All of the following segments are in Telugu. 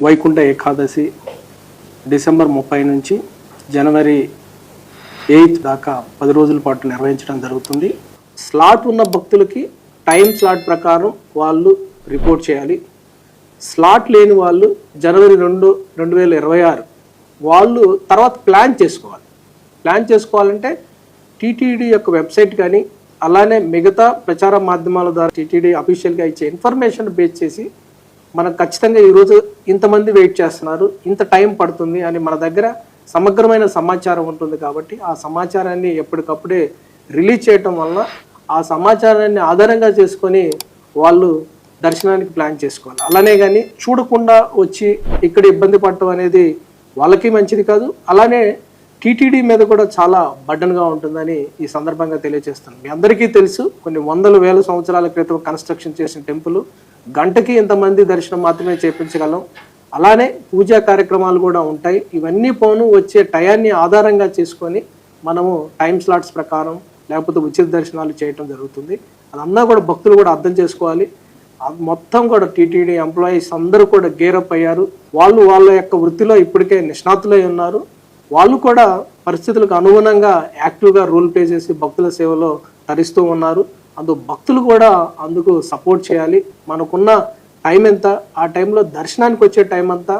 వైకుంఠ ఏకాదశి డిసెంబర్ 30 నుంచి జనవరి 8 దాకా 10 రోజుల పాటు నిర్వహించడం జరుగుతుంది. స్లాట్ ఉన్న భక్తులకి టైం స్లాట్ ప్రకారం వాళ్ళు రిపోర్ట్ చేయాలి. స్లాట్ లేని వాళ్ళు జనవరి 2, 2026 వాళ్ళు తర్వాత ప్లాన్ చేసుకోవాలి. ప్లాన్ చేసుకోవాలంటే టీటీడీ యొక్క వెబ్సైట్ కానీ అలానే మిగతా ప్రచార మాధ్యమాల ద్వారా టీటీడీ అఫీషియల్గా ఇచ్చే ఇన్ఫర్మేషన్ బేస్ చేసి మనం ఖచ్చితంగా ఈరోజు ఇంతమంది వెయిట్ చేస్తున్నారు, ఇంత టైం పడుతుంది అని మన దగ్గర సమగ్రమైన సమాచారం ఉంటుంది. కాబట్టి ఆ సమాచారాన్ని ఎప్పటికప్పుడే రిలీజ్ చేయటం వలన ఆ సమాచారాన్ని ఆధారంగా చేసుకొని వాళ్ళు దర్శనానికి ప్లాన్ చేసుకోవాలి. అలానే కానీ చూడకుండా వచ్చి ఇక్కడ ఇబ్బంది పడటం అనేది వాళ్ళకి మంచిది కాదు. అలానే టీటీడీ మీద కూడా చాలా బర్డన్గా ఉంటుందని ఈ సందర్భంగా తెలియజేస్తాను. మీ అందరికీ తెలుసు, కొన్ని వందల వేల సంవత్సరాల క్రితం కన్స్ట్రక్షన్ చేసిన టెంపుల్ గంటకి ఇంతమంది దర్శనం మాత్రమే చేయించగలం. అలానే పూజా కార్యక్రమాలు కూడా ఉంటాయి. ఇవన్నీ పోను వచ్చే టయాన్ని ఆధారంగా చేసుకొని మనము టైం స్లాట్స్ ప్రకారం లేకపోతే ఉచిత దర్శనాలు చేయటం జరుగుతుంది. అదంతా కూడా భక్తులు కూడా అర్థం చేసుకోవాలి. మొత్తం కూడా టీటీడీ ఎంప్లాయీస్ అందరూ కూడా గేరప్ అయ్యారు. వాళ్ళు వాళ్ళ యొక్క వృత్తిలో ఇప్పటికే నిష్ణాతులై ఉన్నారు. వాళ్ళు కూడా పరిస్థితులకు అనుగుణంగా యాక్టివ్గా రోల్ ప్లే చేసి భక్తుల సేవలో తరిస్తూ ఉన్నారు. అందుకు భక్తులు కూడా అందుకు సపోర్ట్ చేయాలి. మనకున్న టైం ఎంత, ఆ టైంలో దర్శనానికి వచ్చే టైం అంతా,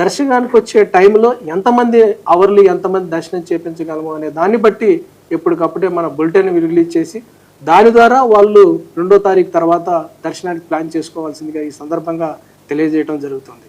దర్శనానికి వచ్చే టైంలో ఎంతమంది అవర్లీ ఎంతమంది దర్శనం చేయించగలము అనే దాన్ని బట్టి ఎప్పటికప్పుడే మన బులెటిన్ రిలీజ్ చేసి దాని ద్వారా వాళ్ళు 2వ తారీఖు తర్వాత దర్శనానికి ప్లాన్ చేసుకోవాల్సిందిగా ఈ సందర్భంగా తెలియజేయడం జరుగుతుంది.